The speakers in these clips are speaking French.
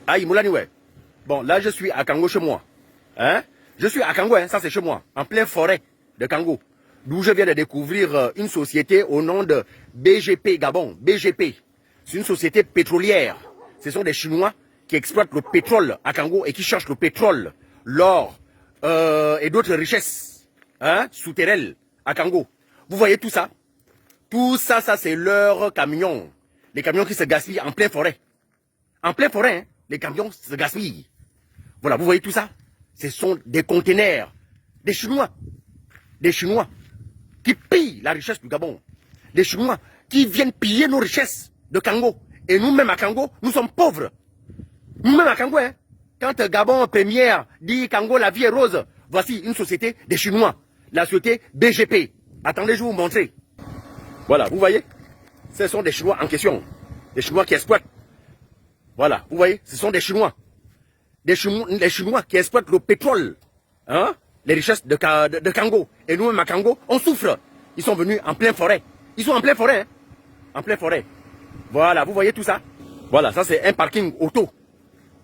Aïe, Moulani, ouais. Bon, là, je suis à Kango chez moi. Hein? Je suis à Kango, hein, ça c'est chez moi, en pleine forêt de Kango. D'où je viens de découvrir une société au nom de BGP Gabon. BGP. C'est une société pétrolière. Ce sont des Chinois qui exploitent le pétrole à Kango et qui cherchent le pétrole, l'or et d'autres richesses souterraines à Kango. Vous voyez tout ça? Tout ça, ça c'est leurs camions. Les camions qui se gaspillent en pleine forêt. En pleine forêt, hein, les camions se gaspillent. Voilà, vous voyez tout ça? Ce sont des conteneurs, des Chinois qui pillent la richesse du Gabon, des Chinois qui viennent piller nos richesses de Kango. Et nous-mêmes à Kango, nous sommes pauvres. Nous-mêmes à Kango, hein, quand Gabon Première dit Kango, la vie est rose, voici une société des Chinois, la société BGP. Attendez, je vais vous montrer. Voilà, vous voyez? Ce sont des Chinois en question, des Chinois qui exploitent. Voilà, vous voyez, ce sont des Chinois. Les Chinois qui exploitent le pétrole, hein, les richesses de Kango. Et nous-mêmes à Kango, on souffre. Ils sont venus en pleine forêt. Ils sont en pleine forêt, hein, en pleine forêt. Voilà, vous voyez tout ça? Voilà, ça c'est un parking auto.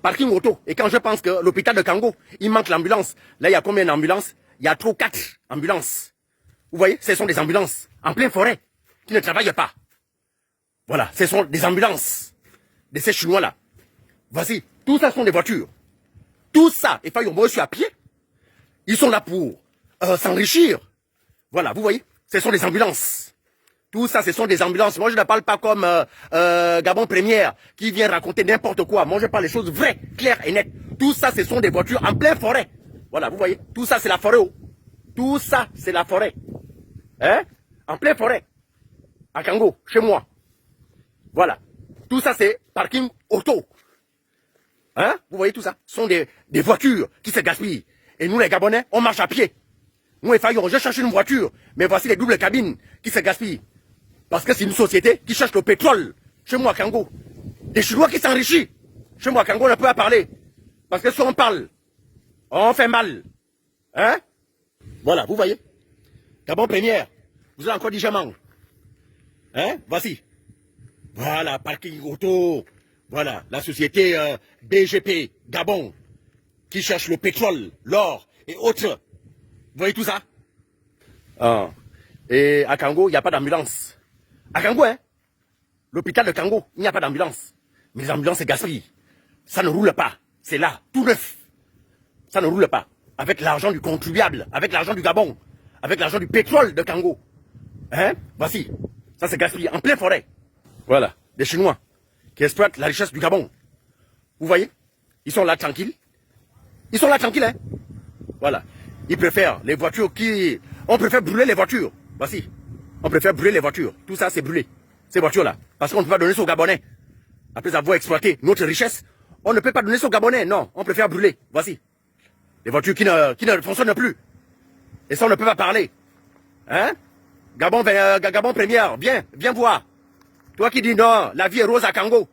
Parking auto. Et quand je pense que l'hôpital de Kango, il manque l'ambulance. Là, il y a combien d'ambulances? Il y a 3 ou 4 ambulances. Vous voyez, ce sont des ambulances en pleine forêt qui ne travaillent pas. Voilà, ce sont des ambulances de ces Chinois-là. Voici, tout ça sont des voitures. Tout ça, et pas moi je suis à pied. Ils sont là pour s'enrichir. Voilà, vous voyez, ce sont des ambulances. Tout ça, ce sont des ambulances. Moi, je ne parle pas comme Gabon Première qui vient raconter n'importe quoi. Moi, je parle des choses vraies, claires et nettes. Tout ça, ce sont des voitures en pleine forêt. Voilà, vous voyez, tout ça, c'est la forêt. Tout ça, c'est la forêt. Hein? En pleine forêt. À Kango, chez moi. Voilà. Tout ça, c'est parking auto. Hein? Vous voyez tout ça? Ce sont des voitures qui se gaspillent. Et nous, les Gabonais, on marche à pied. Moi, je cherche une voiture, mais voici les doubles cabines qui se gaspillent. Parce que c'est une société qui cherche le pétrole. Chez moi, à Kango. Des Chinois qui s'enrichissent. Chez moi, à Kango, on ne peut pas parler. Parce que si on parle, on fait mal. Hein? Voilà, vous voyez? Gabon Première. Vous avez encore dit je mange. Hein? Voici. Voilà, parking auto. Voilà, la société BGP Gabon qui cherche le pétrole, l'or et autres. Vous voyez tout ça? Ah. Et à Kango, il n'y a pas d'ambulance. À Kango, hein? L'hôpital de Kango, il n'y a pas d'ambulance. Mais les ambulances se gaspillent. Ça ne roule pas. C'est là, tout neuf. Ça ne roule pas. Avec l'argent du contribuable, avec l'argent du Gabon, avec l'argent du pétrole de Kango. Hein? Voici. Ça se gaspille en pleine forêt. Voilà, des Chinois qui exploitent la richesse du Gabon. Vous voyez? Ils sont là tranquilles. Ils sont là tranquilles, hein? Voilà. Ils préfèrent les voitures qui... On préfère brûler les voitures. Voici. On préfère brûler les voitures. Tout ça, c'est brûlé. Ces voitures-là. Parce qu'on ne peut pas donner ça aux Gabonais. Après avoir exploité notre richesse, on ne peut pas donner ça aux Gabonais. Non, on préfère brûler. Voici. Les voitures qui ne fonctionnent plus. Et ça, on ne peut pas parler. Hein? Gabon Première, viens voir. Toi qui dis non, la vie est rose à Kango.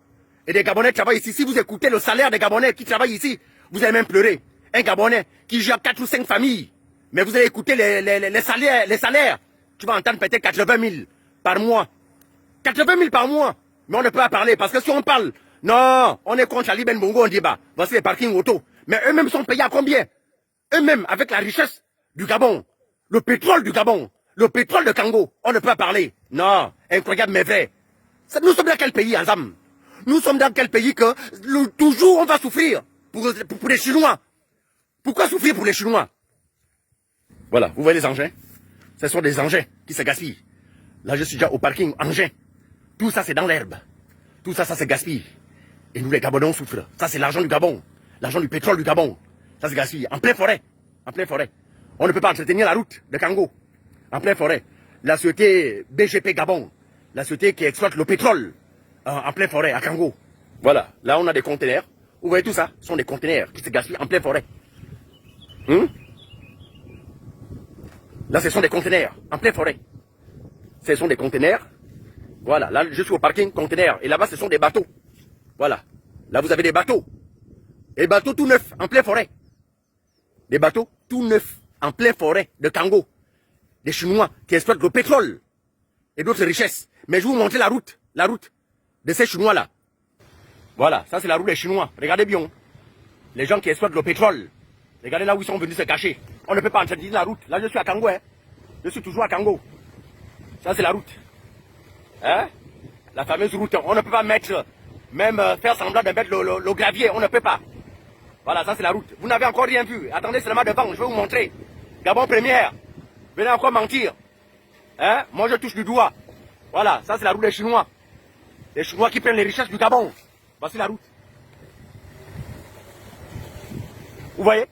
Et des Gabonais travaillent ici. Si vous écoutez le salaire des Gabonais qui travaillent ici, vous allez même pleurer. Un Gabonais qui gère 4 ou 5 familles. Mais vous allez écouter les salaires. Tu vas entendre peut-être 80 000 par mois. 80 000 par mois. Mais on ne peut pas parler. Parce que si on parle, non, on est contre Ali Ben Bongo, on dit bah, voici les parkings auto. Mais eux-mêmes sont payés à combien? Eux-mêmes, avec la richesse du Gabon, le pétrole du Gabon, le pétrole de Kango, on ne peut pas parler. Non, incroyable mais vrai. Nous sommes dans quel pays, Azam? Nous sommes dans quel pays que toujours on va souffrir pour les Chinois? Pourquoi souffrir pour les Chinois? Voilà, vous voyez les engins? Ce sont des engins qui se gaspillent. Là, je suis déjà au parking engins. Tout ça, c'est dans l'herbe. Tout ça, ça se gaspille. Et nous, les Gabonais, on souffre. Ça, c'est l'argent du Gabon. L'argent du pétrole du Gabon. Ça se gaspille. En pleine forêt. En pleine forêt. On ne peut pas entretenir la route de Kango. En pleine forêt. La société BGP Gabon. La société qui exploite le pétrole. En pleine forêt, à Kango. Voilà. Là, on a des conteneurs. Vous voyez tout ça? Ce sont des conteneurs qui se gaspillent en pleine forêt. Là, ce sont des conteneurs en pleine forêt. Ce sont des conteneurs. Voilà. Là, je suis au parking conteneurs. Et là-bas, ce sont des bateaux. Voilà. Là, vous avez des bateaux. Et des bateaux tout neufs, en pleine forêt. Des bateaux tout neufs, en pleine forêt de Kango. Des Chinois qui exploitent le pétrole et d'autres richesses. Mais je vais vous montrer la route de ces Chinois-là. Voilà, ça c'est la route des Chinois. Regardez bien. Les gens qui exploitent le pétrole. Regardez là où ils sont venus se cacher. On ne peut pas entretenir la route. Là, je suis à Kango. Hein. Je suis toujours à Kango. Ça, c'est la route. Hein? La fameuse route. On ne peut pas mettre, même faire semblant de mettre le gravier. On ne peut pas. Voilà, ça, c'est la route. Vous n'avez encore rien vu. Attendez seulement devant. Je vais vous montrer. Gabon première. Venez encore mentir. Hein? Moi, je touche du doigt. Voilà, ça, c'est la route des Chinois. Les Chinois qui prennent les richesses du Gabon. Voici la route. Vous voyez?